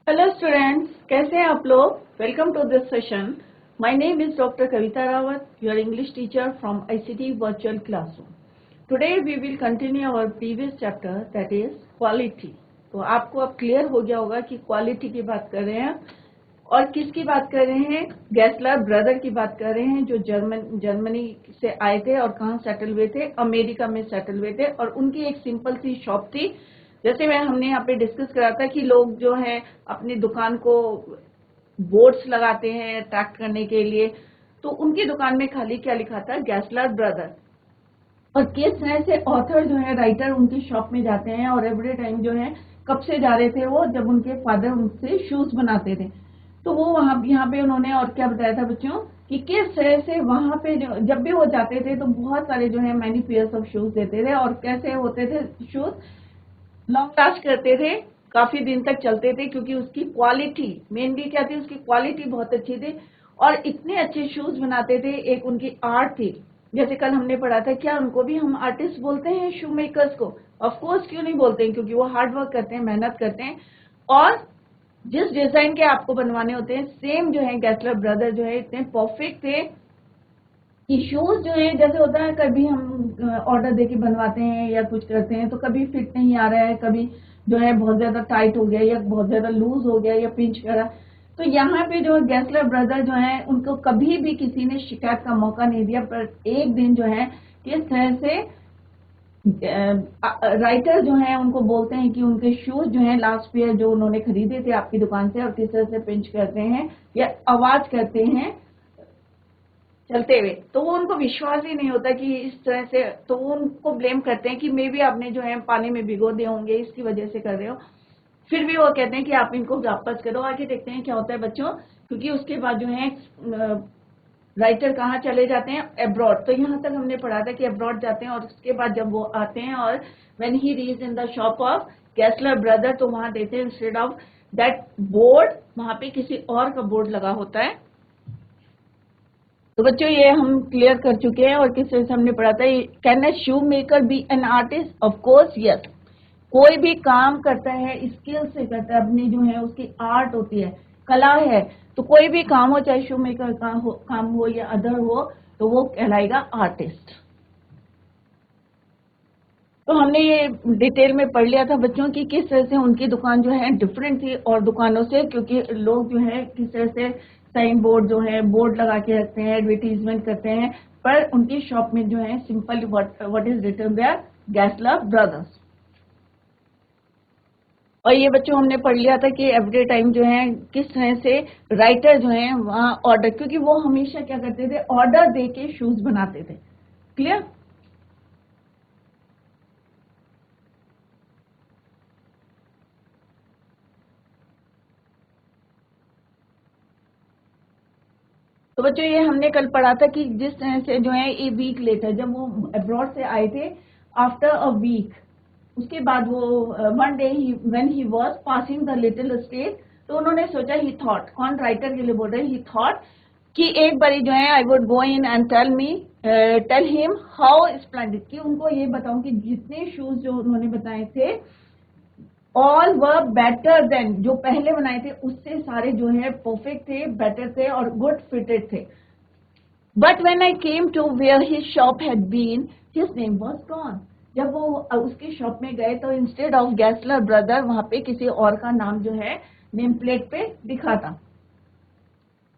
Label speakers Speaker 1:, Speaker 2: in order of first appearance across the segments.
Speaker 1: Hello students, कैसे हैं आप लोग। Welcome to this session. My name is doctor Kavita Rawat, your English teacher from ICT virtual classroom. Today we will continue our previous chapter, that is quality. तो आपको अब clear हो गया होगा कि क्वालिटी की बात कर रहे हैं और किसकी बात कर रहे हैं। गैसलर ब्रदर की बात कर रहे हैं, जो जर्मनी से आए थे और कहाँ सेटल हुए थे, अमेरिका में सेटल हुए थे। और उनकी एक सिंपल सी शॉप थी। जैसे हमने यहाँ पे डिस्कस करा था कि लोग जो है अपनी दुकान को बोर्ड्स लगाते हैं अट्रैक्ट करने के लिए, तो उनकी दुकान में खाली क्या लिखा था, गैसलर ब्रदर। और किस तरह से ऑथर जो है, राइटर, उनकी शॉप में जाते हैं और एवरी टाइम जो है, कब से जा रहे थे वो, जब उनके फादर उनसे शूज बनाते थे। तो वो वहां यहाँ पे उन्होंने और क्या बताया था बच्चों, कि किस तरह से वहां पे जब भी वो जाते थे तो बहुत सारे जो है मैनी पेयर्स ऑफ शूज देते थे। और कैसे होते थे शूज, लॉन्ग लास्ट करते थे, काफी दिन तक चलते थे, क्योंकि उसकी क्वालिटी, मेनली क्या थी, उसकी क्वालिटी बहुत अच्छी थी। और इतने अच्छे शूज बनाते थे, एक उनकी आर्ट थी। जैसे कल हमने पढ़ा था, क्या उनको भी हम आर्टिस्ट बोलते हैं, शू मेकर्स को? ऑफ कोर्स क्यों नहीं बोलते हैं, क्योंकि वो हार्ड वर्क करते हैं, मेहनत करते हैं। और जिस डिजाइन के आपको बनवाने होते हैं, सेम जो है गैसलर ब्रदर जो है इतने परफेक्ट थे कि शूज जो है, जैसे होता है कभी हम ऑर्डर देके बनवाते हैं या कुछ करते हैं तो कभी फिट नहीं आ रहा है, कभी जो है बहुत ज्यादा टाइट हो गया या बहुत ज्यादा लूज हो गया या पिंच करा। तो यहाँ पे जो गैसलर ब्रदर जो है, उनको कभी भी किसी ने शिकायत का मौका नहीं दिया। पर एक दिन जो है, किस तरह से राइटर जो है उनको बोलते हैं कि उनके शूज जो है लास्ट ईयर जो उन्होंने खरीदे थे आपकी दुकान से, और किस तरह से पिंच करते हैं या आवाज करते हैं चलते हुए, तो वो उनको विश्वास ही नहीं होता कि इस तरह से। तो वो उनको ब्लेम करते हैं कि मे बी आपने जो है पानी में भिगो दिए होंगे, इसकी वजह से कर रहे हो। फिर भी वो कहते हैं कि आप इनको वापस करो। आगे देखते हैं क्या होता है बच्चों, क्योंकि उसके बाद जो है राइटर कहाँ चले जाते हैं, अब्रॉड। तो यहाँ तक हमने पढ़ा था कि अब्रॉड जाते हैं और उसके बाद जब वो आते हैं और when he reach in the shop of Gessler brother, तो वहां देते हैं इंस्टेड ऑफ दैट बोर्ड, वहां पे किसी और का बोर्ड लगा होता है। तो बच्चों ये हम क्लियर कर चुके हैं। और किस तरह से हमने पढ़ा था, can a shoe maker be an artist? Of course yes. कोई भी काम करता है स्किल से करता है, अपनी जो है उसकी आर्ट होती है, कला है। तो कोई भी काम हो, चाहे शू मेकर काम हो या अदर हो, तो वो कहलाएगा आर्टिस्ट। तो हमने ये डिटेल में पढ़ लिया था बच्चों की किस तरह से उनकी दुकान जो है डिफरेंट थी और दुकानों से, क्योंकि लोग जो है किस तरह से साइन बोर्ड जो है बोर्ड लगा के रखते हैं, एडवर्टीजमेंट करते हैं। पर उनकी शॉप में जो है simple what is written there, Gessler brothers. और ये बच्चों हमने पढ़ लिया था कि एवरी टाइम जो है किस तरह से राइटर जो है वहाँ ऑर्डर, क्योंकि वो हमेशा क्या करते थे, ऑर्डर दे के शूज बनाते थे। क्लियर? तो बच्चों ये हमने कल पढ़ा था कि जिस तरह से जो है ए वीक लेटर, जब वो अब्रॉड से आए थे, आफ्टर अ वीक, उसके बाद वो one day when he was passing the little state, तो उन्होंने सोचा, ही थॉट, कौन राइटर के लिए बोल रहे हैं, ही थॉट कि एक बारी जो है I would go in and tell him how splendid, कि उनको ये बताऊं कि जितने शूज जो उन्होंने बताए थे, ऑल वर बेटर देन, जो पहले बनाए थे उससे सारे जो है परफेक्ट थे, बेटर थे और गुड फिटेड थे। But when I came to where his shop had been, his name was gone. जब वो उसकी शॉप में गए तो इंस्टेड ऑफ गैसलर ब्रदर, वहां पे किसी और का नाम जो है नेम प्लेट पे दिखा था,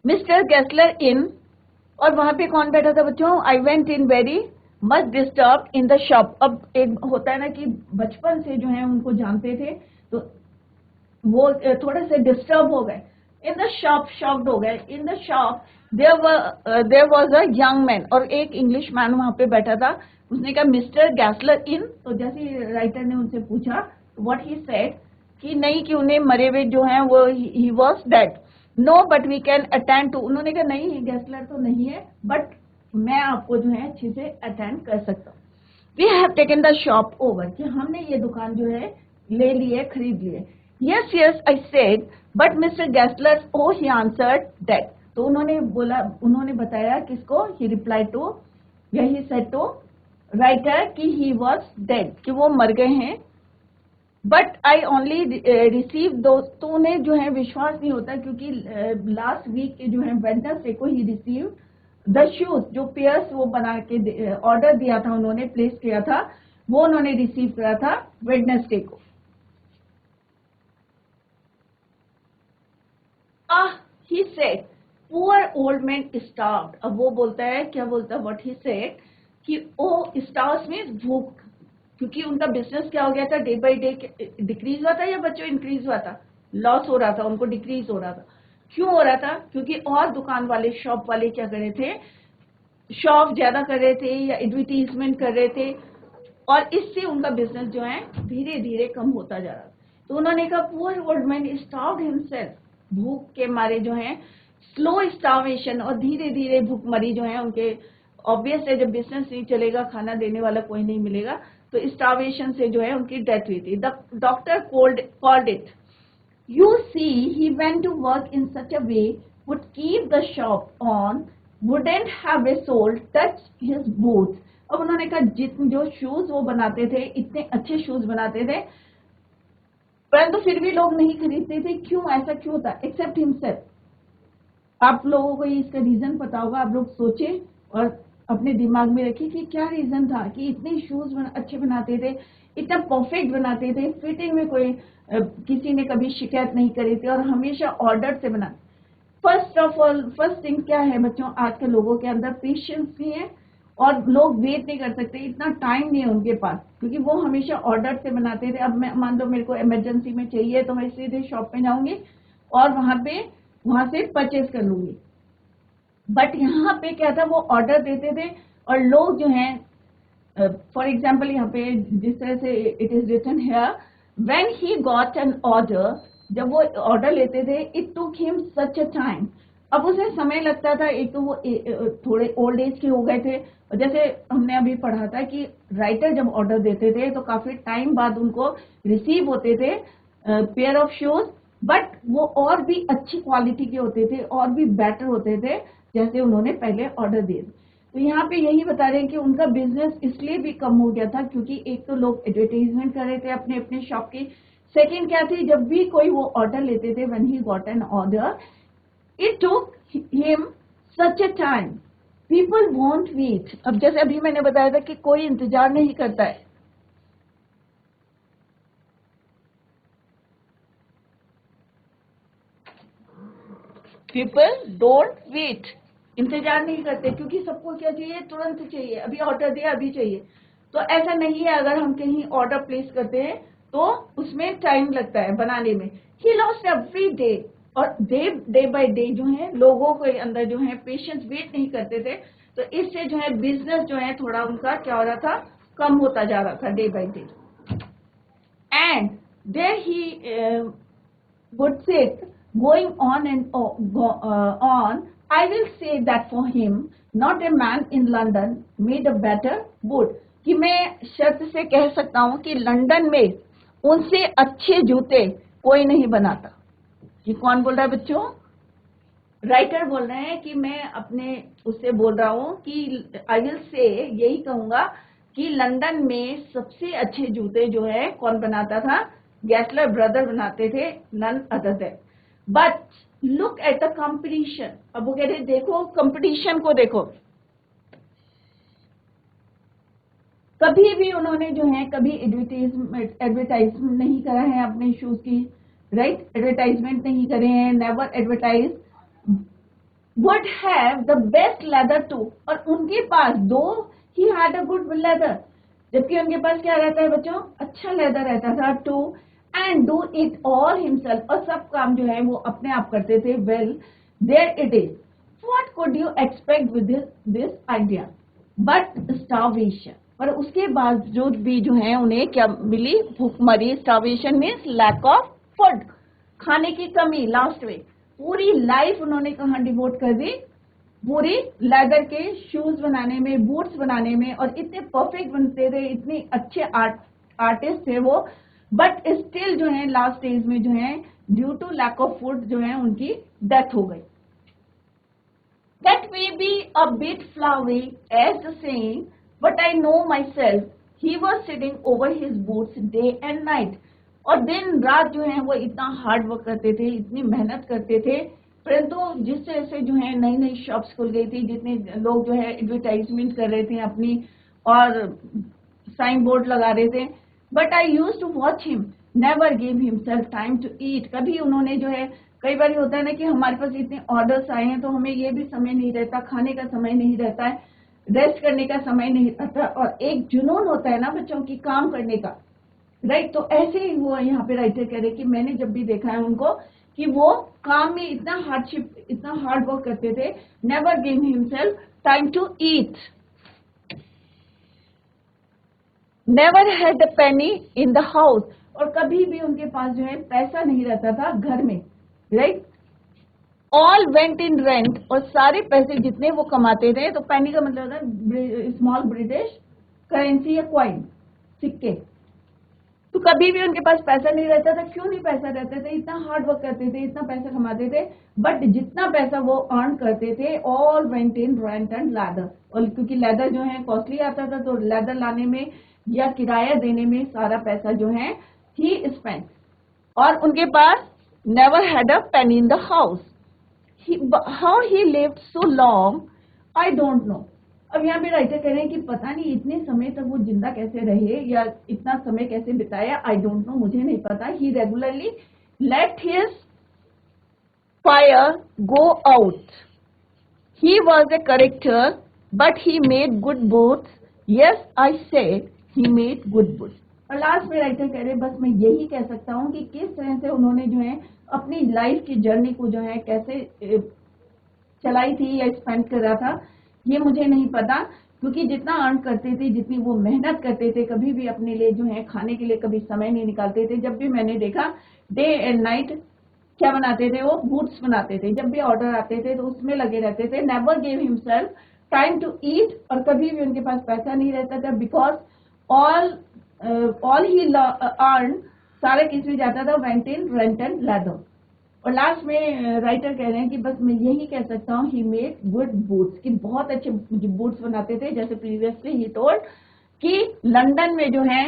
Speaker 1: मिस्टर गैसलर इन। और वहां पे कौन बैठा था बच्चों, I went in very much disturb in the shop. अब एक होता है ना कि बचपन से जो है उनको जानते थे, तो वो थोड़े से डिस्टर्ब हो गए। इन द शॉप, शॉक्ड हो गए। In the shop there was a young man, और एक इंग्लिश मैन वहां पे बैठा था। उसने कहा, मिस्टर गैसलर इन। तो जैसे राइटर ने उनसे पूछा, व्हाट ही सेड, कि नहीं, कि उन्हें मरे हुए जो हैं वो ही was dead. No but we can attend to, उन्होंने कहा नहीं, गैसलर तो नहीं है, बट मैं आपको जो है अच्छे से अटेंड कर सकता हूँ। We have taken the shop over, कि हमने ये दुकान जो है ले ली है, खरीद ली है। Yes yes I said, but mister Gessler, oh he answered that. तो उन्होंने बोला, उन्होंने बताया किसको, ही रिप्लाई टू, यही सेड टू राइटर, कि ही वॉज डेड, कि वो मर गए हैं। बट आई ओनली रिसीव दो, तो उन्हें जो है विश्वास नहीं होता, क्योंकि लास्ट वीक के जो है वेडनेसडे को ही रिसीव द शूज, जो पेयर्स वो बना के ऑर्डर दिया था, उन्होंने प्लेस किया था, वो उन्होंने रिसीव करा था वेडनेसडे को। He said poor old man starved. अब वो बोलता है, क्या बोलता है, व्हाट ही सेड, कि ओ स्टार्व्स मींस भूख, क्योंकि उनका बिजनेस क्या हो गया था, डे बाय डे डिक्रीज हुआ था या बच्चों इंक्रीज हुआ था, लॉस हो रहा था, उनको डिक्रीज हो रहा था। क्यों हो रहा था? क्योंकि और दुकान वाले, शॉप वाले क्या कर रहे थे, शॉप ज्यादा कर रहे थे या एडवर्टीजमेंट कर रहे थे, और इससे उनका बिजनेस जो है धीरे धीरे कम होता जा रहा। तो उन्होंने कहा poor old man starved himself, भूख के मारे जो है, स्लो स्टार्वेशन, और धीरे धीरे भूखमरी जो है उनके, ऑब्वियस है जब बिजनेस नहीं चलेगा, खाना देने वाला कोई नहीं मिलेगा, तो स्टार्वेशन से जो है उनकी डेथ हुई थी। The doctor called it, you see, he went to work in such a way, would keep the shop on, wouldn't have a soul touch his boots. अब उन्होंने कहा जितने जो शूज वो बनाते थे, इतने अच्छे शूज बनाते थे, परंतु फिर भी लोग नहीं खरीदते थे। क्यों? ऐसा क्यों होता? Except himself. आप लोगों को इसका रीजन पता होगा, आप लोग सोचे और अपने दिमाग में रखिए कि क्या रीजन था कि इतने शूज अच्छे बनाते थे, इतना परफेक्ट बनाते थे, फिटिंग में कोई किसी ने कभी शिकायत नहीं करी थी, और हमेशा ऑर्डर से बना। First of all, first thing क्या है बच्चों, आज के लोगों के अंदर पेशेंस नहीं है, और लोग वेट नहीं कर सकते, इतना टाइम नहीं है उनके पास, क्योंकि वो हमेशा ऑर्डर से बनाते थे। अब मैं मान लो मेरे को इमरजेंसी में चाहिए, तो मैं सीधे शॉप पे जाऊंगी और वहां से परचेज कर लूंगी। बट यहाँ पे क्या था, वो ऑर्डर देते थे, और लोग जो हैं, फॉर एग्जाम्पल यहाँ पे जिस तरह से it is written here, when he got an order, जब वो ऑर्डर लेते थे, it took him such a time, अब उसे समय लगता था। एक तो वो थोड़े ओल्ड एज के हो गए थे, और जैसे हमने अभी पढ़ा था कि राइटर जब ऑर्डर देते थे तो काफी टाइम बाद उनको रिसीव होते थे पेयर ऑफ शूज, बट वो और भी अच्छी क्वालिटी के होते थे, और भी बेटर होते थे, जैसे उन्होंने पहले ऑर्डर दिए। तो यहाँ पे यही बता रहे हैं कि उनका बिजनेस इसलिए भी कम हो गया था, क्योंकि एक तो लोग एडवर्टाइजमेंट कर रहे थे अपने अपने शॉप की, सेकंड क्या थी, जब भी कोई वो ऑर्डर लेते थे, when he got an order, it took him such a time, people won't wait. अब जैसे अभी मैंने बताया था कि कोई इंतजार नहीं करता है, पीपल डोंट वेट, इंतजार नहीं करते, क्योंकि सबको क्या चाहिए, तुरंत चाहिए, अभी ऑर्डर दिया अभी चाहिए। तो ऐसा नहीं है, अगर हम कहीं ऑर्डर प्लेस करते हैं तो उसमें टाइम लगता है बनाने में। ही लॉस्ट एवरी डे, और डे बाय डे जो है लोगों के अंदर जो है पेशेंस, वेट नहीं करते थे, तो इससे जो है बिजनेस जो है थोड़ा उनका क्या हो रहा था, कम होता जा रहा था day by day. And there he would sit going on and on, I will say that for him, not a man in London made a better boot, कि मैं शर्त से कह सकता हूं कि लंदन में उनसे अच्छे जूते कोई नहीं बनाता। ये कौन बोल रहा है बच्चों? राइटर बोल रहे हैं कि मैं अपने उससे बोल रहा हूं कि आई विल से, यही कहूंगा कि लंदन में सबसे अच्छे जूते जो है कौन बनाता था, गैसलर ब्रदर बनाते थे, none other than. But look at the competition, अब वो कह रहे देखो कंपटीशन को देखो, कभी भी उन्होंने जो है कभी एडवर्टाइजमेंट नहीं करा है अपने शूज की, राइट, एडवर्टाइजमेंट नहीं करे हैं, never advertise, would have the best leather too, और उनके पास दो ही had a good leather, जबकि उनके पास क्या रहता है बच्चों, अच्छा लेदर रहता था, to and do it all himself, और सब काम जो है वो अपने आप करते थे। Well there it is, what could you expect with this idea, but starvation, पर उसके बावजूद भी जो है उन्हें क्या मिली, भूखमरी। Starvation means lack of food, खाने की कमी। लास्ट में पूरी लाइफ उन्होंने कहाँ डिवोट कर दी, पूरी लेदर के शूज बनाने में, बूट्स बनाने में, और इतने परफेक्ट बनते थे, इतने अच्छे आर्टिस्ट थे वो, बट स्टिल जो है लास्ट स्टेज में जो है due to lack of food जो है उनकी डेथ हो गई। That may be a bit flowery as the saying, but I know myself, he was sitting over his boots day and night. और दिन रात जो है वो इतना हार्ड वर्क करते थे, इतनी मेहनत करते थे, परंतु जिस तरह से जो है नई नई शॉप्स खुल गई थी, जितने लोग जो है एडवर्टाइजमेंट कर रहे थे अपनी और साइन बोर्ड लगा रहे थे, but I use to watch him never give himself time to eat. कभी उन्होंने जो है, कई बार होता है ना कि हमारे पास इतने ऑर्डर्स आए हैं तो हमें ये भी समय नहीं रहता, खाने का समय नहीं रहता है, रेस्ट करने का समय नहीं रहता, और एक जुनून होता है ना बच्चों की काम करने का, राइट। तो ऐसे ही वो यहाँ पे राइटर कह रहे कि मैंने जब भी देखा है उनको कि वो काम में इतना हार्डशिप, इतना हार्ड वर्क करते थे, never give himself time to eat, never had a penny in the house, और कभी भी उनके पास जो है पैसा नहीं रहता था घर में, right. All went in rent, और सारे पैसे जितने वो कमाते थे, तो पेनी का मतलब होता है स्मॉल ब्रिटिश करेंसी या क्वाइन, सिक्के। तो कभी भी उनके पास पैसा नहीं रहता था। क्यों नहीं पैसा रहता था? इतना हार्ड वर्क करते थे, इतना पैसा कमाते थे, बट जितना पैसा वो अर्न करते थे all went in rent and leather, और क्योंकि लेदर जो है कॉस्टली आता था, तो लेदर लाने में या किराया देने में सारा पैसा जो है ही स्पेंड। और उनके पास never had a penny in the house. How he lived so long I don't know. अब यहाँ पे राइटर कह रहे हैं कि पता नहीं इतने समय तक वो जिंदा कैसे रहे या इतना समय कैसे बिताया, आई डोंट नो, मुझे नहीं पता। He regularly let his fire go out, he was a character but he made good boots, yes I said he made good boots. और लास्ट में राइटर कह रहे बस मैं यही कह सकता हूँ कि किस तरह से उन्होंने जो है अपनी लाइफ की जर्नी को जो है कैसे चलाई थी या स्पेंड कर रहा था, ये मुझे नहीं पता, क्योंकि जितना अर्न करते थे, जितनी वो मेहनत करते थे, कभी भी अपने लिए जो है खाने के लिए कभी समय नहीं निकालते थे। जब भी मैंने देखा डे एंड नाइट क्या बनाते थे, वो बूट्स बनाते थे। जब भी ऑर्डर आते थे तो उसमें लगे रहते थे, never give himself time to eat, और कभी भी उनके पास पैसा नहीं रहता था, बिकॉज ऑल ही अर्न, सारा किस में जाता था, went in rent and leather. और लास्ट में राइटर कह रहे हैं कि बस मैं यही कह सकता हूँ ही मेड गुड बूट्स, कि बहुत अच्छे बूट्स बनाते थे। जैसे प्रीवियसली ही टोल्ड कि लंदन में जो है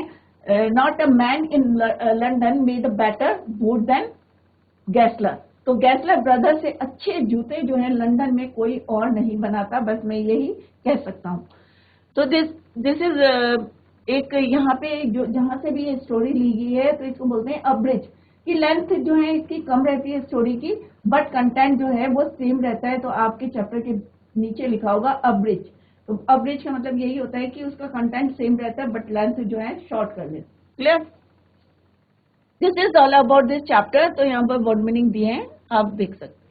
Speaker 1: not a man in London made a better boot than Gessler. तो गैसलर ब्रदर से अच्छे जूते जो है लंदन में कोई और नहीं बनाता, बस मैं यही कह सकता हूँ। तो दिस इज एक यहाँ पे जो जहाँ से भी ये स्टोरी ली गई है, तो इसको बोलते हैं अब्रिज, की लेंथ जो है इसकी कम रहती है स्टोरी की, बट कंटेंट जो है वो सेम रहता है। तो आपके चैप्टर के नीचे लिखा होगा अब्रिज। तो अब्रिज का मतलब यही होता है कि उसका कंटेंट सेम रहता है, बट लेंथ जो है शॉर्ट कर ले। Clear? This is all about this chapter. तो यहाँ पर वर्ड मीनिंग दिए हैं, आप देख सकते हैं।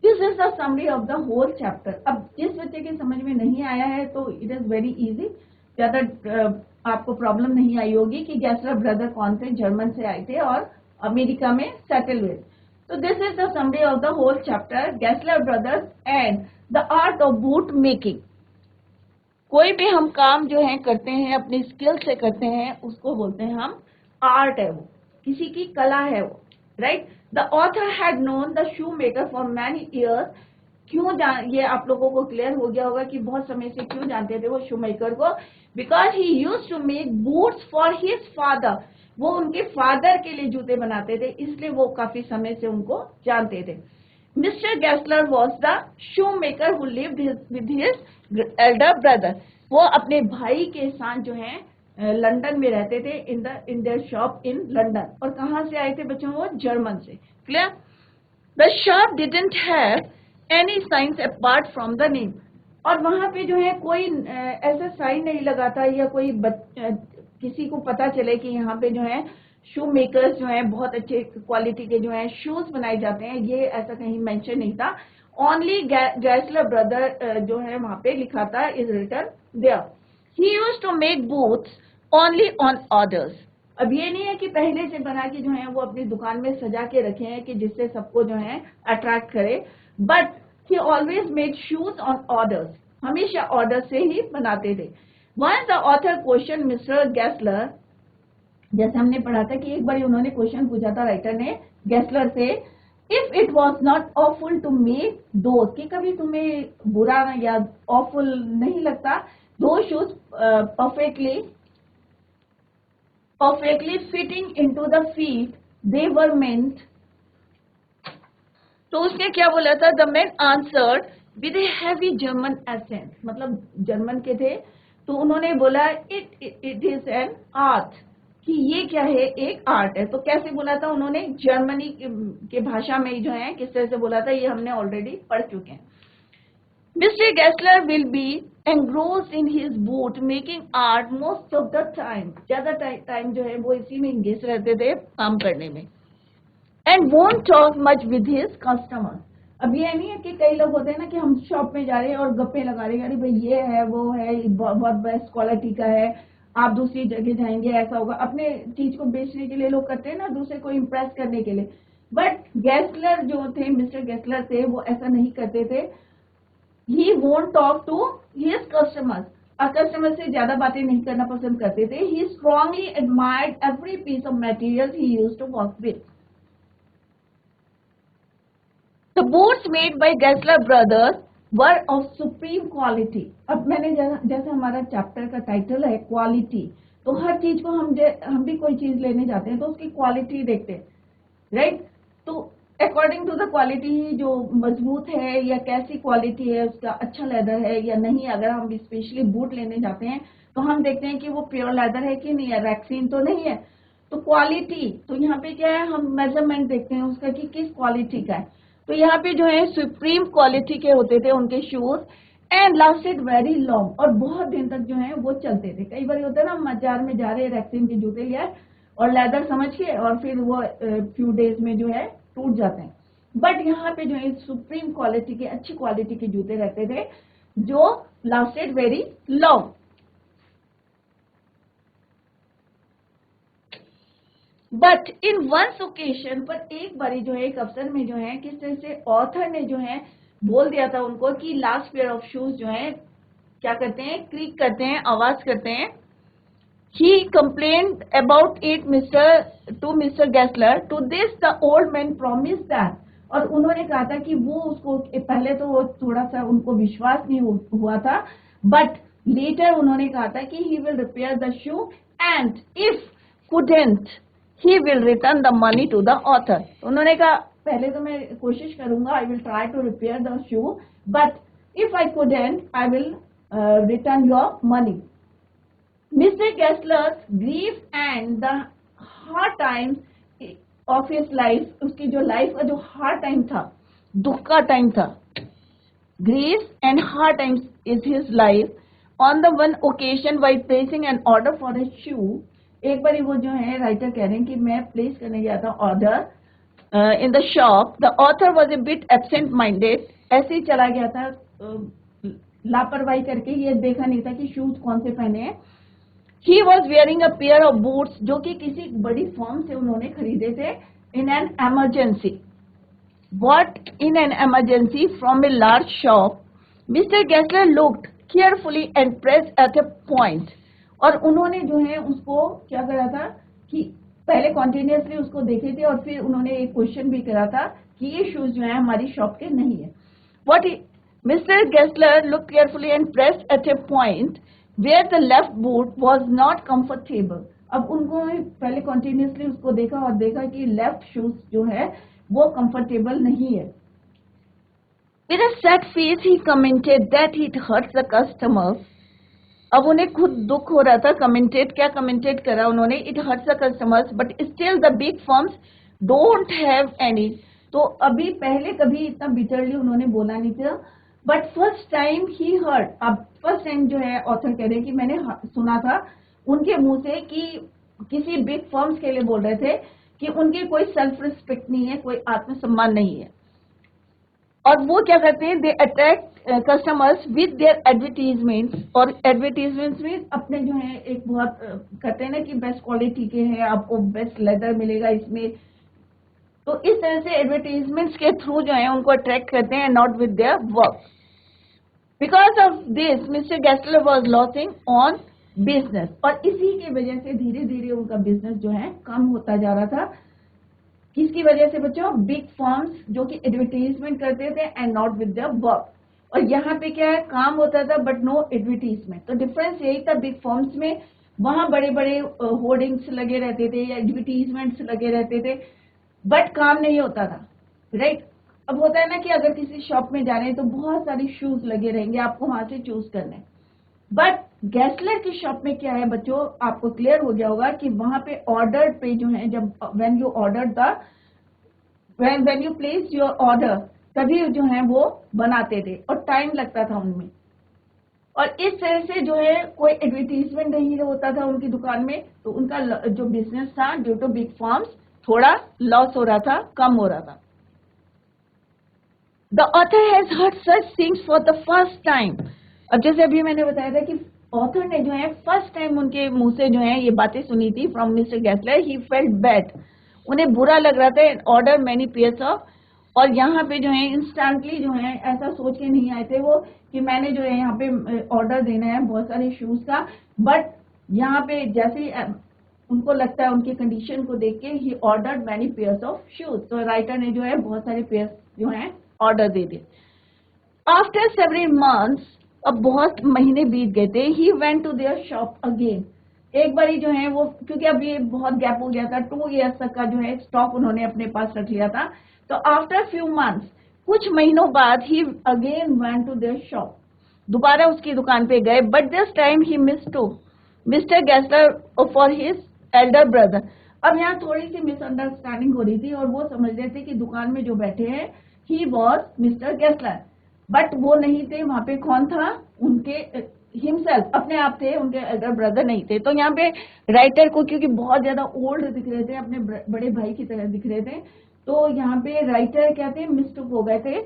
Speaker 1: This is the summary of the whole chapter. अब जिस बच्चे के समझ में नहीं आया है तो इट इज वेरी इजी, ज्यादा आपको प्रॉब्लम नहीं आई होगी कि गैसलर ब्रदर कौन थे, जर्मन से आए थे और अमेरिका में सेटल हुए। तो this is the summary of the whole chapter, Gessler brothers and the art of boot making. कोई भी हम काम जो है करते हैं अपनी स्किल से करते हैं, उसको बोलते हैं हम आर्ट है, वो किसी की कला है वो, right. The author had known the shoe maker for many years. क्यों ये आप लोगों को क्लियर हो गया होगा कि बहुत समय से क्यों जानते थे वो शू मेकर को, because he use to make boots for his father. वो उनके फादर के लिए जूते बनाते थे, इसलिए वो काफी समय से उनको जानते थे। Mister Gessler was the shoe maker who lived with his elder brother. वो अपने भाई के साथ जो है लंदन में रहते थे, in their shop in London. और कहाँ से आए थे बच्चों? वो जर्मन से। Clear? The shop didn't have any science apart from the name. और वहां पे जो है कोई ऐसा साइन नहीं लगा था या कोई किसी को पता चले कि यहाँ पे जो है शू मेकर्स जो है बहुत अच्छे क्वालिटी के जो है शूज बनाए जाते हैं, ये ऐसा कहीं मेंशन नहीं था। ओनली गैसलर ब्रदर जो है वहां पे लिखा था, is written there. He used to make boots only on orders. अब ये नहीं है कि पहले से बना के जो है वो अपनी दुकान में सजा के रखे हैं कि जिससे सबको जो है अट्रैक्ट करे, but he always made shoes on orders, हमेशा ऑर्डर से ही बनाते थे। Once the author question mister Gessler, जैसे हमने पढ़ा था कि एक बार उन्होंने क्वेश्चन पूछा था राइटर ने गैसलर से, if it was not awful to make दोस्त, कि कभी तुम्हें बुरा या ऑफुल नहीं लगता दो shoes perfectly perfectly fitting into the feet they were meant. तो उसने क्या बोला था? The man answered with a heavy German accent, मतलब जर्मन के थे, तो उन्होंने बोला इट इज एन आर्ट, कि ये क्या है? एक आर्ट है। तो कैसे बोला था उन्होंने? जर्मनी के भाषा में जो है किस तरह से बोला था, ये हमने ऑलरेडी पढ़ चुके हैं। Mister Gessler will be engrossed in his boot making art most of the time, ज्यादा टाइम जो है वो इसी में इंगेज रहते थे काम करने में। And won't talk much with his customer. अब ये नहीं है कि कई लोग होते हैं ना कि हम शॉप में जा रहे हैं और गप्पे लगा रहे हैं, अरे भाई ये है वो है, बहुत बेस्ट क्वालिटी का है, आप दूसरी जगह जाएंगे, ऐसा होगा। अपने चीज को बेचने के लिए लोग करते हैं ना, दूसरे को इम्प्रेस करने के लिए। बट गेस्लर जो थे, मिस्टर गेस्लर थे, वो ऐसा नहीं करते थे। He won't talk to his customers, और कस्टमर से ज्यादा बातें नहीं करना पसंद करते थे। He strongly admired every piece of material he used to work with. The boots made by Gessler brothers were of supreme quality. अब मैंने जैसे हमारा चैप्टर का टाइटल है क्वालिटी, तो हर चीज को हम भी कोई चीज लेने जाते हैं तो उसकी क्वालिटी देखते हैं, राइट? तो अकॉर्डिंग टू द क्वालिटी, जो मजबूत है या कैसी क्वालिटी है उसका, अच्छा लेदर है या नहीं। अगर हम स्पेशली बूट लेने जाते हैं तो हम देखते हैं कि वो प्योर लेदर है कि नहीं है, रैक्सीन तो नहीं है। तो क्वालिटी, तो यहाँ पे क्या है, हम मेजरमेंट देखते हैं उसका कि किस क्वालिटी का है। तो यहाँ पे जो है सुप्रीम क्वालिटी के होते थे उनके shoes, and lasted very long, और बहुत दिन तक जो है वो चलते थे। कई बार होता है ना, बाजार में जा रहे हैं, रैक्सीन के जूते लिया और लेदर समझ के, और फिर वो फ्यू डेज में जो है टूट जाते हैं। बट यहाँ पे जो है सुप्रीम क्वालिटी के, अच्छी क्वालिटी के जूते रहते थे जो lasted very long. But in once occasion, पर एक बारी जो है, एक अवसर में जो है, किस तरह से ऑथर ने जो है बोल दिया था उनको कि लास्ट पेयर ऑफ शूज जो है क्या करते हैं, क्रीक करते हैं, आवाज करते हैं। He complained about it to mister Gessler. To this the old man promise that, और उन्होंने कहा था कि वो उसको, पहले तो वो थोड़ा सा उनको विश्वास नहीं हुआ था, बट लेटर उन्होंने कहा था कि he will repair the shoe and if couldn't he will return the money to the author. उन्होंने कहा पहले तो मैं कोशिश करूंगा, I will try to repair the shoe, but if I couldn't, I will return your money. Mr. Gessler's grief and the hard times of his life, उसकी जो life का जो हार्ड टाइम था, दुख का टाइम था, grief and hard times is his life. On the one occasion while placing an order for a shoe, एक बार वो जो है राइटर कह रहे हैं कि मैं प्लेस करने गया था order in the shop, the author was a bit absent minded, ऐसे ही चला गया था लापरवाही करके, ये देखा नहीं था कि शूज कौन से पहने हैं। He was wearing a pair of boots, जो कि किसी बड़ी फर्म से उन्होंने खरीदे थे, in an emergency. What in an emergency from a large shop. Mister Gessler looked carefully and pressed at a point, और उन्होंने जो है उसको क्या करा था कि पहले कॉन्टिन्यूसली उसको देखे थे, और फिर उन्होंने एक क्वेश्चन भी करा था कि ये शूज जो है हमारी शॉप के नहीं है। What mister Gessler look carefully and pressed at a point where the left boot was not comfortable. अब उनको पहले कॉन्टिन्यूसली उसको देखा और देखा कि लेफ्ट शूज जो है वो कंफर्टेबल नहीं है। With a sad face he commented that it hurts the customers. अब उन्हें खुद दुख हो रहा था। क्या कमेंटेट करा उन्होंने, it hurts the customers but still the big firms don't have any. तो अभी पहले कभी इतना बिटरली उन्होंने बोला नहीं था, but first time he heard, अब फर्स्ट टाइम जो है ऑथर कह रहे हैं कि मैंने सुना था उनके मुंह से कि किसी बिग फर्म्स के लिए बोल रहे थे कि उनकी कोई सेल्फ रिस्पेक्ट नहीं है, कोई आत्मसम्मान नहीं है, और वो क्या करते हैं, they attract customers with their advertisement. और एडवर्टीजमेंट्स में अपने जो है एक बहुत कहते हैं ना कि बेस्ट क्वालिटी के हैं, आपको बेस्ट लेदर मिलेगा इसमें, तो इस तरह से एडवर्टीजमेंट्स के थ्रू जो है उनको अट्रैक्ट करते हैं, not with their work. Because of this mister Gessler was losing on business, और इसी की वजह से धीरे धीरे उनका बिजनेस जो है कम होता जा रहा था। किसकी वजह से बच्चों? बिग फर्म्स जो कि एडवर्टीजमेंट करते थे and not with the work. और यहाँ पे क्या है, काम होता था बट नो एडवर्टीजमेंट। तो डिफरेंस यही था बिग फर्म्स में, वहां बड़े बड़े होर्डिंग्स लगे रहते थे या एडवर्टीजमेंट्स लगे रहते थे, बट काम नहीं होता था, राइट। अब होता है ना कि अगर किसी शॉप में जा रहे हैं तो बहुत सारे शूज लगे रहेंगे, आपको वहां से चूज करने। बट गैसलर की शॉप में क्या है बच्चों, आपको क्लियर हो गया होगा कि वहां पे ऑर्डर पे जो है, जब when you order the when you place your order, तभी जो है वो बनाते थे और टाइम लगता था उनमें। और इस तरह से जो है कोई एडवर्टीजमेंट नहीं होता था उनकी दुकान में, तो उनका जो बिजनेस था ड्यू टू बिग फर्म्स थोड़ा लॉस हो रहा था, कम हो रहा था। The author has heard such things for the first time. अब जैसे अभी मैंने बताया था कि ऑथर ने जो है फर्स्ट टाइम उनके मुंह से जो है ये बातें सुनी थी from mister Gessler. He felt bad, उन्हें बुरा लग रहा था। ऑर्डर मैनी पेयर्स ऑफ, और यहाँ पे जो है इंस्टेंटली जो है ऐसा सोच के नहीं आए थे वो कि मैंने जो है यहाँ पे ऑर्डर देना है बहुत सारे शूज का, बट यहाँ पे जैसे उनको लगता है उनकी कंडीशन को देख के he ordered many pairs of shoes. तो राइटर ने जो है बहुत सारे पेयर्स जो है ऑर्डर दे दिए। आफ्टर सेवरल मंथ्स, अब बहुत महीने बीत गए थे, he went to their shop again. एक बारी जो है वो, क्योंकि अब ये बहुत गैप हो गया था, 2 years तक का जो है स्टॉक उन्होंने अपने पास रख लिया था। तो आफ्टर फ्यू मंथ्स, कुछ महीनों बाद, he again went to their shop, दोबारा उसकी दुकान पे गए। But this time he mistook mister Gessler for his elder brother. अब यहाँ थोड़ी सी मिसअंडरस्टैंडिंग हो रही थी और वो समझ रहे थे कि दुकान में जो बैठे हैं ही वॉज मिस्टर गैसलर, बट वो नहीं थे। वहां पे कौन था, उनके हिमसेल्फ, अपने आप थे, उनके एल्डर ब्रदर नहीं थे। तो यहाँ पे राइटर को क्योंकि बहुत ज्यादा ओल्ड दिख रहे थे, अपने बड़े भाई की तरह दिख रहे थे, तो यहाँ पे राइटर क्या थे, मिस्टेक हो गए थे,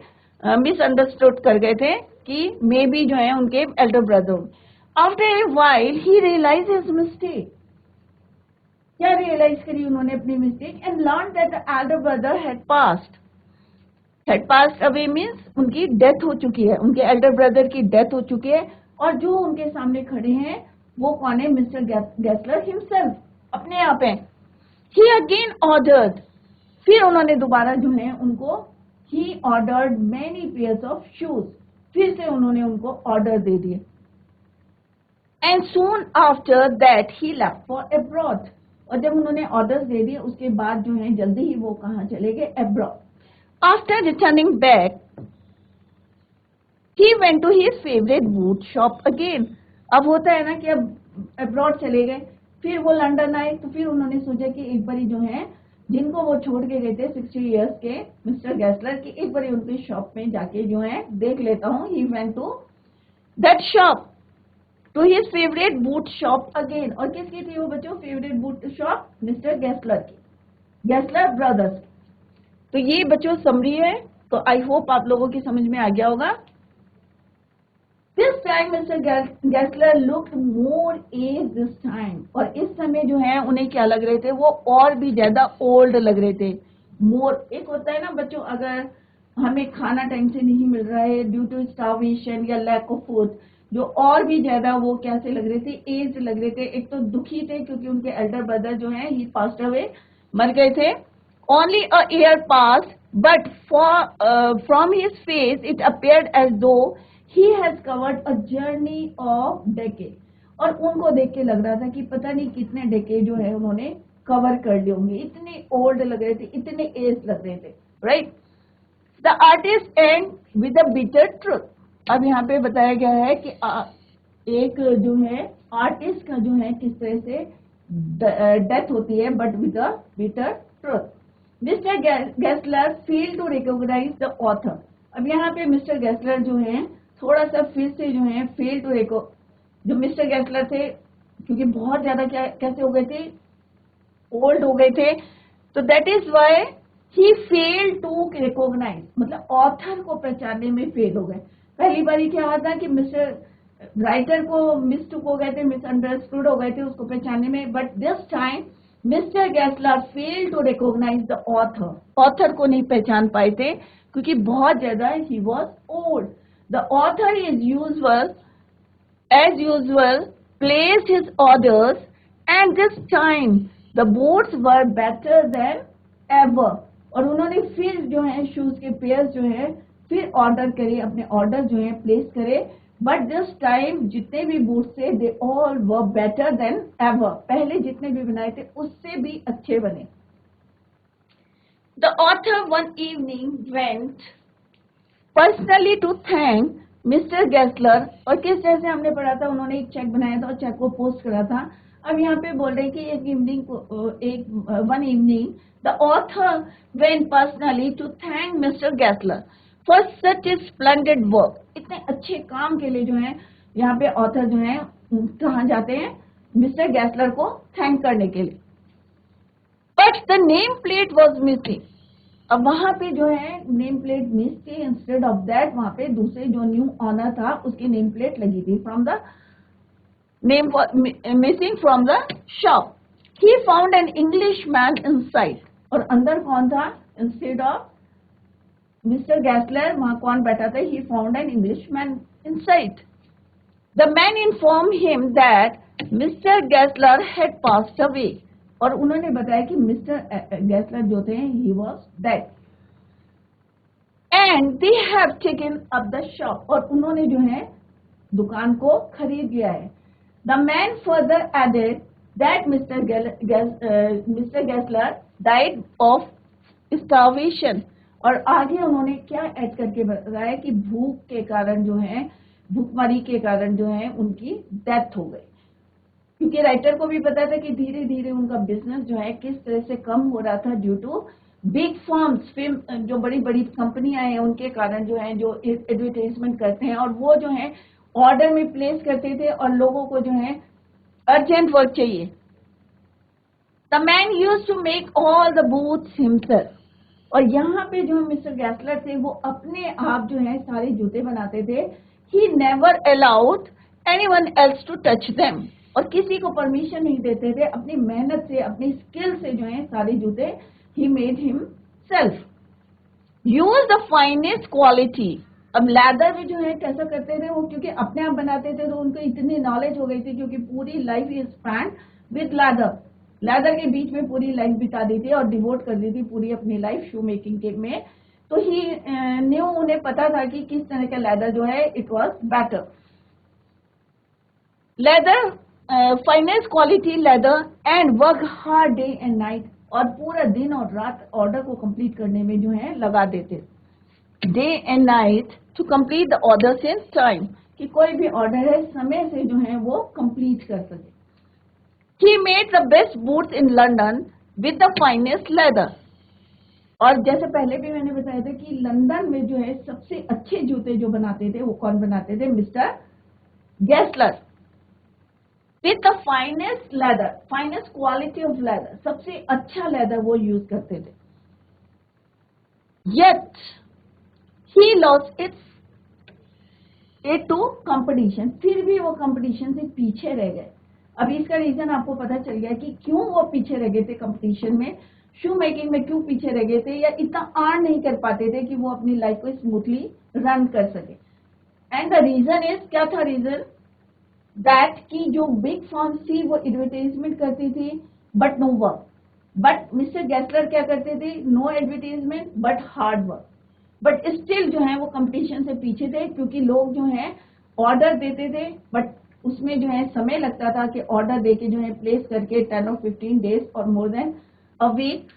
Speaker 1: मिसअंडरस्टूड कर गए थे कि मे बी जो है उनके elder brother. After a while he realize his mistake. क्या रियलाइज करी उन्होंने अपनी mistake, and learn that the elder brother had passed away means उनकी डेथ हो चुकी है, उनके एल्डर ब्रदर की डेथ हो चुकी है। और जो उनके सामने खड़े हैं वो कौन है, मिस्टर गैसलर हिमसेल्फ, अपने आप है। ही अगेन ऑर्डर्ड, फिर उन्होंने दोबारा जो है उनको, he ordered many pairs of shoes, फिर से उन्होंने उनको ऑर्डर दे दिए। And soon after that he left for abroad, और जब उन्होंने ऑर्डर्स दे दिए उसके बाद जो है जल्दी ही वो कहाँ चले गए, abroad. After returning back, he went to his favorite boot shop again. अब होता है ना कि अब अब्रॉड चले गए, फिर वो लंदन आए, तो फिर उन्होंने सोचा कि एक बारी जो है जिनको वो छोड़ के गए थे 60 years के मिस्टर गैसलर की, एक बारी उनकी शॉप में जाके जो है देख लेता हूँ। He went to that shop, to his favorite boot shop again. और किसकी थी वो बच्चों, फेवरेट बूट शॉप मिस्टर गैसलर की, गैसलर ब्रदर्स। तो ये बच्चों समरी है, तो आई होप आप लोगों की समझ में आ गया होगा। This time mister Gessler looked more age this time, और इस समय जो है उन्हें क्या लग रहे थे, वो और भी ज्यादा ओल्ड लग रहे थे। मोर, एक होता है ना बच्चों, अगर हमें खाना टाइम से नहीं मिल रहा है ड्यू टू स्टार्वेशन या लैक ऑफ फूड, जो और भी ज्यादा वो कैसे लग रहे थे, एज लग रहे थे। एक तो दुखी थे क्योंकि उनके एल्डर ब्रदर जो है ही पास्ड अवे, मर गए थे। Only a year passed, but from his face it appeared as though he has covered a journey of decade. और उनको देख के लग रहा था कि पता नहीं कितने डेकेड जो है उन्होंने कवर कर लिए होंगे, इतने ओल्ड लग रहे थे, इतने एज लग रहे थे, right. The artist and with a bitter truth. अब यहाँ पे बताया गया है कि एक जो है आर्टिस्ट का जो है किस तरह से डेथ होती है, but with a bitter truth. Mister Gessler fail to recognize the author. अब यहाँ पे मिस्टर गैसलर जो है थोड़ा सा फिर से जो है फेल टू जो मिस्टर गैसलर थे, क्योंकि बहुत ज्यादा कैसे हो गए थे, ओल्ड हो गए थे, तो that is why he fail to recognize, मतलब ऑथर को पहचानने में फेल हो गए। पहली बारी क्या हुआ था कि मिस्टर राइटर को मिस्टेक हो गए थे, मिसअंडरस्टूड हो गए थे उसको पहचानने में, but this time mister Gessler fail to recognize the author, author को नहीं पहचान पाए थे क्योंकि बहुत ज्यादा he was old. The author is usual as usual placed his orders, and this time the boots were better than ever. और उन्होंने फिर जो है शूज के पेयर्स जो है फिर ऑर्डर करे, अपने ऑर्डर जो है प्लेस करे, बट दिस टाइम जितने भी बूट्स थे they all were better than ever, पहले जितने भी बनाए थे उससे भी अच्छे बने. The author one evening went personally to thank mister Gessler. और किस तरह से हमने पढ़ा था, उन्होंने एक चेक बनाया था और चेक को पोस्ट करा था. अब यहाँ पे बोल रहे हैं कि one evening the author went personally to thank mister Gessler for such a splendid work. इतने अच्छे काम के लिए जो है यहाँ पे ऑथर जो है कहाँ जाते हैं, मिस्टर गेस्लर को थैंक करने के लिए. But the name plate was missing. अब वहां पे जो है नेम प्लेट मिस थी. इंस्टेड ऑफ दैट वहां पे दूसरे जो न्यू ऑनर था उसकी नेम प्लेट लगी थी. From the name missing from the shop. He found an English man inside. और अंदर कौन था, इंस्टेड ऑफ मिस्टर गैसलर वहां कौन बैठा था, he found an English man inside. The man inform him that mister Gessler had passed away. और उन्होंने बताया कि मिस्टर गैसलर जो थे he was dead and they have taken up the shop. और उन्होंने जो है दुकान को खरीद लिया है. The man further added that mister Gessler died of starvation. और आगे उन्होंने क्या ऐड करके बताया कि भूख के कारण जो है, भूखमरी के कारण जो है उनकी डेथ हो गई. क्योंकि राइटर को भी पता था कि धीरे धीरे उनका बिजनेस जो है किस तरह से कम हो रहा था ड्यू टू बिग फर्म्स, जो बड़ी बड़ी कंपनियां हैं उनके कारण जो है, जो एडवर्टाइजमेंट करते हैं और वो जो है ऑर्डर में प्लेस करते थे और लोगों को जो है अर्जेंट वर्क चाहिए. The man used to make all the boots himself. और यहाँ पे जो मिस्टर गैसलर थे वो अपने आप जो है सारे जूते बनाते थे. He never allowed anyone else to touch them. और किसी को परमिशन नहीं देते थे. अपनी मेहनत से, अपनी स्किल से जो है सारे जूते he made himself. Use the finest quality. अब लेदर भी जो है कैसा करते थे वो, क्योंकि अपने आप बनाते थे तो उनको इतनी नॉलेज हो गई थी, क्योंकि पूरी life he spend with leather. Leather के बीच में पूरी लाइफ बिता दी थी और डिवोट कर दी थी पूरी अपनी लाइफ शू मेकिंग के में. तो ही न्यू, उन्हें पता था कि किस तरह का लेदर जो है it was better. Leather, finest quality leather and work hard day and night. और पूरा दिन और रात ऑर्डर को कंप्लीट करने में जो है लगा देते. Day and night to complete the order in time, कि कोई भी ऑर्डर है समय से जो है वो कंप्लीट कर सके. He made the best boots in London with the finest leather. और जैसे पहले भी मैंने बताया था कि लंदन में जो है सबसे अच्छे जूते जो बनाते थे वो कौन बनाते थे, mister Gessler. With the finest leather, finest quality of leather, सबसे अच्छा लेदर वो यूज करते थे. Yet he lost it to competition. फिर भी वो कंपटीशन से पीछे रह गए. अब इसका रीजन आपको पता चल गया कि क्यों वो पीछे रह गए थे कंपटीशन में, शू मेकिंग में क्यों पीछे रह गए थे, या इतना अर्न नहीं कर पाते थे कि वो अपनी लाइफ को स्मूथली रन कर सके. एंड द रीजन इज, क्या था रीजन, दैट कि जो बिग फर्म्स थी वो एडवर्टाइजमेंट करती थी but no work. But mister Gessler क्या करते थे, no advertisement but hard work. But still जो है वो कंपटीशन से पीछे थे, क्योंकि लोग जो है ऑर्डर देते थे बट उसमें जो है समय लगता था कि ऑर्डर देके जो है प्लेस करके 10 और 15 डेज और मोर देन अ वीक.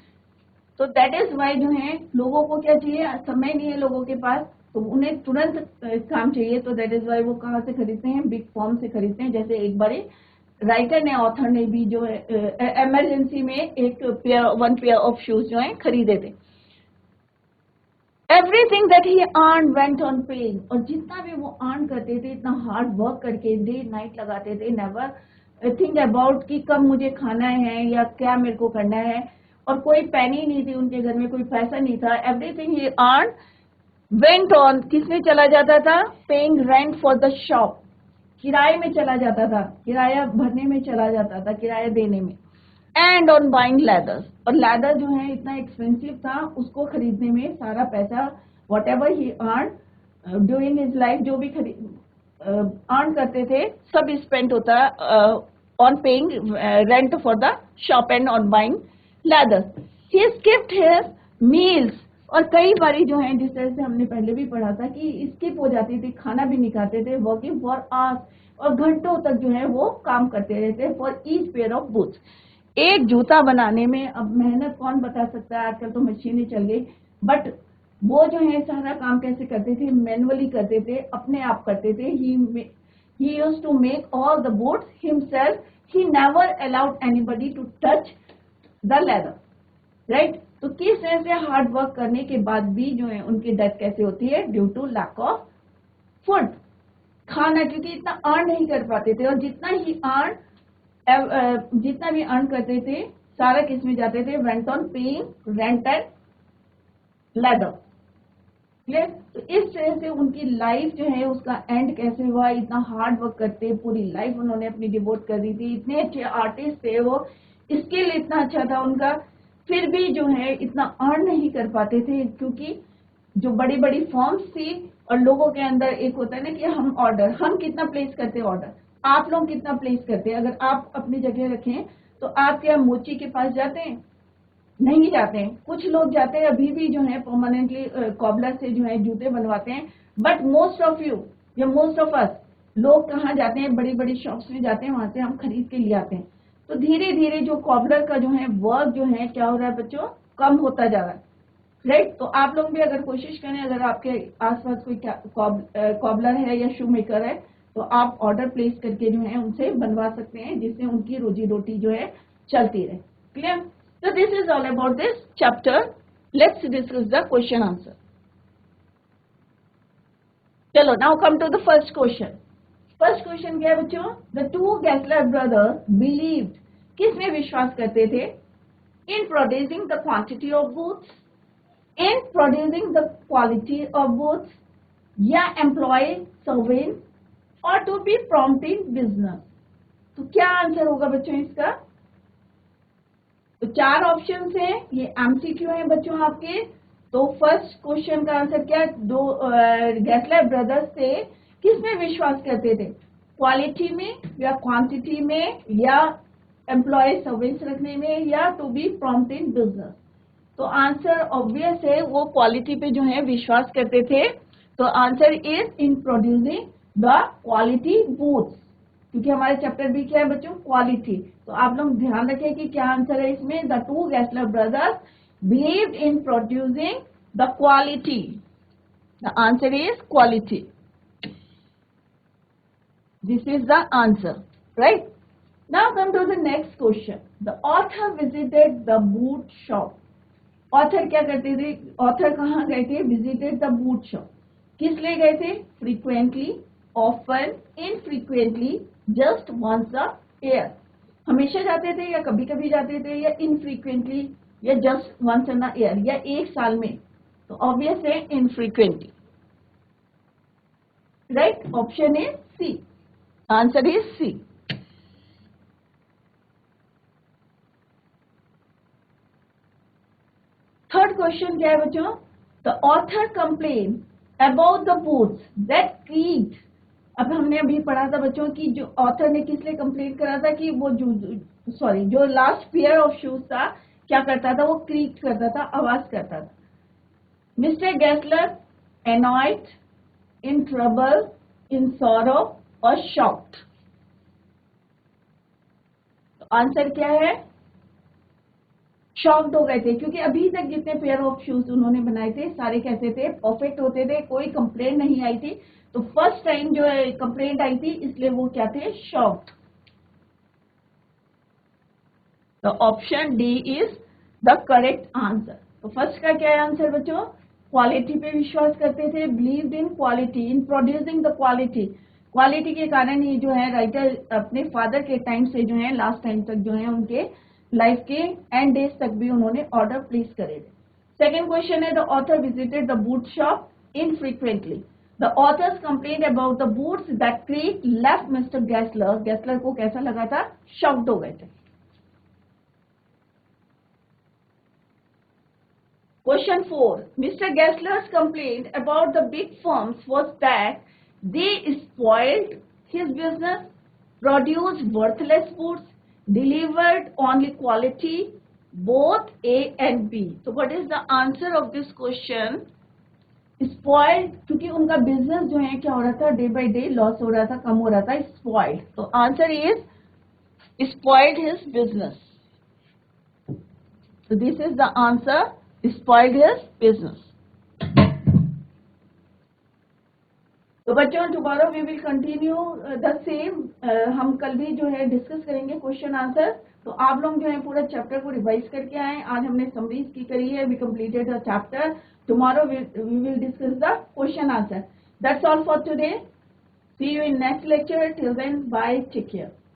Speaker 1: तो दैट इज वाई जो है लोगों को क्या चाहिए, समय नहीं है लोगों के पास, तो उन्हें तुरंत काम चाहिए. तो दैट इज वाई वो कहाँ से खरीदते हैं, बिग फर्म से खरीदते हैं. जैसे एक बार राइटर ने, ऑथर ने भी जो है इमरजेंसी में एक वन पेयर ऑफ शूज जो है खरीदे थे. Everything that he earned went on paying. और जितना भी वो अर्न करते थे इतना हार्ड वर्क करके डे नाइट लगाते थे. नेवर थिंक अबाउट कि कब मुझे खाना है या क्या मेरे को करना है. और कोई पैनी नहीं थी उनके घर में, कोई पैसा नहीं था. Everything he earn went on, किसमें चला जाता था, paying rent for the shop, किराए में चला जाता था, किराया भरने में चला जाता था, किराया देने में. And on buying leathers. और लेदर जो है इतना एक्सपेंसिव था, उसको खरीदने में सारा पैसा what ever he earn during his life, जो भी अर्न करते थे सब स्पेंड होता on paying rent for the shop and on buying leathers. He skipped his meals और कई बारी जो है जिस तरह से हमने पहले भी पढ़ा था कि स्किप हो जाती थी, खाना भी नहीं खाते थे, वर्किंग फॉर आवर्स, और घंटों तक जो है वो काम करते रहते for each pair of boots. एक जूता बनाने में अब मेहनत कौन बता सकता है, आजकल तो मशीनें चल गई, बट वो जो है सारा काम कैसे करते थे, मैनुअली करते थे, अपने आप करते थे। he used to make all the boots himself. He never allowed anybody to touch the leather, right? तो किस तरह से हार्ड वर्क करने के बाद भी जो है उनकी डेथ कैसे होती है, due to lack of food, खाना, क्योंकि इतना अर्न नहीं कर पाते थे, और जितना भी अर्न करते थे सारा किस में जाते थे, went on paying rent and leather. Clear? तो इस तरह से उनकी लाइफ जो है उसका एंड कैसे हुआ, इतना हार्ड वर्क करते, पूरी लाइफ उन्होंने अपनी डिवोट कर दी थी, इतने अच्छे आर्टिस्ट थे वो, स्किल इतना अच्छा था उनका, फिर भी जो है इतना अर्न नहीं कर पाते थे, क्योंकि जो बड़ी बड़ी फॉर्म्स थी और लोगों के अंदर एक होता है ना कि हम कितना प्लेस करते हैं ऑर्डर, आप लोग कितना प्लेस करते हैं। अगर आप अपनी जगह रखें तो आप क्या मोची के पास जाते हैं, नहीं जाते हैं। कुछ लोग जाते हैं, अभी भी जो है परमानेंटली कॉबलर से जो है जूते बनवाते हैं, बट मोस्ट ऑफ यू या मोस्ट ऑफ अस लोग कहाँ जाते हैं, बड़ी बड़ी शॉप्स में जाते हैं, वहां से हम खरीद के ले आते हैं। तो धीरे धीरे जो कॉबलर का जो है वर्क जो है क्या हो रहा है बच्चों, कम होता जा रहा है, राइट? तो आप लोग भी अगर कोशिश करें, अगर आपके आसपास कोई कॉबलर है या शू मेकर है, तो आप ऑर्डर प्लेस करके जो है उनसे बनवा सकते हैं, जिससे उनकी रोजी रोटी जो है चलती रहे। Clear? So this is all about this chapter. Let's discuss the question answer. चलो, now come to the first question. First question क्या है बच्चों? The two Gessler brothers believed, किसमें विश्वास करते थे? In producing the quantity of boots, in producing the quality of boots, या employ servants, or to be prompt in business. तो क्या आंसर होगा बच्चों इसका? तो चार ऑप्शन हैं, ये एमसीक्यू है बच्चों आपके। तो फर्स्ट क्वेश्चन का आंसर क्या है? दो गैसलर ब्रदर्स थे, किसमें विश्वास करते थे? क्वालिटी में या क्वांटिटी में या एम्प्लॉय सर्विस रखने में या to be prompt in business. तो आंसर ऑब्वियस है, वो क्वालिटी पे जो है विश्वास करते थे। तो answer is in producing the quality boots, क्योंकि हमारे चैप्टर भी क्या है बच्चों, क्वालिटी। तो आप लोग ध्यान रखें कि क्या आंसर है इसमें। The two Gessler brothers believed in producing the quality. The answer is quality. This is the answer, right? Now come to the next question. The author visited the boot shop. Author क्या करते थे? Author कहाँ गए थे? Visited the boot shop. किस लिए गए थे? Frequently, often, infrequently, just once a year. हमेशा जाते थे या कभी कभी जाते थे, या इनफ्रीक्वेंटली या just once in a year, या एक साल में। तो ऑब्वियस है infrequently, right? Option is C. Answer is C. Third question क्या है बच्चों? The author complain about the boots that creaked. अब हमने अभी पढ़ा था बच्चों की जो ऑथर ने किस लिए कंप्लेन करा था कि वो जो लास्ट पेयर ऑफ शूज था क्या करता था, वो क्रीक करता था, आवाज करता था। Mister Gessler annoyed, in trouble, in sorrow और शॉक्ड। तो आंसर क्या है? शॉक्ड हो गए थे, क्योंकि अभी तक जितने पेयर ऑफ शूज उन्होंने बनाए थे सारे कैसे थे? परफेक्ट होते थे, कोई कंप्लेन नहीं आई थी। तो फर्स्ट टाइम जो है कंप्लेंट आई थी, इसलिए वो क्या थे? शॉक्ड। तो option D is the correct answer. तो फर्स्ट का क्या है आंसर बच्चों? क्वालिटी पे विश्वास करते थे, believed in quality, in producing the quality. Quality के कारण ही जो है राइटर अपने फादर के टाइम से जो है लास्ट टाइम तक जो है उनके लाइफ के एंड डेज तक भी उन्होंने ऑर्डर प्लेस करे थे। सेकेंड क्वेश्चन है, the author visited the boot shop infrequently. The authors complaint about the boots that creak left mister Gessler. Gessler को कैसा लगा था? शॉक्ड हो गए थे। Question 4. Mr. Gessler's complaint about the big firms was that they spoiled his business, produced worthless goods, delivered only quality, both A and B. So what is the answer of this question? Spoiled, क्योंकि उनका business जो है क्या हो रहा था, day by day loss हो रहा था, कम हो रहा था. स्पॉइल्ड. तो answer is spoiled his business. So this is the answer. Spoiled his business. तो बच्चों tomorrow we will continue the same. हम कल भी जो है डिस्कस करेंगे क्वेश्चन आंसर. तो आप लोग जो है पूरा चैप्टर को रिवाइज करके आए. आज हमने समरीज की करी है. We completed the chapter. Tomorrow we will discuss the question answer. That's all for today. See you in next lecture. Till then, bye. Take care.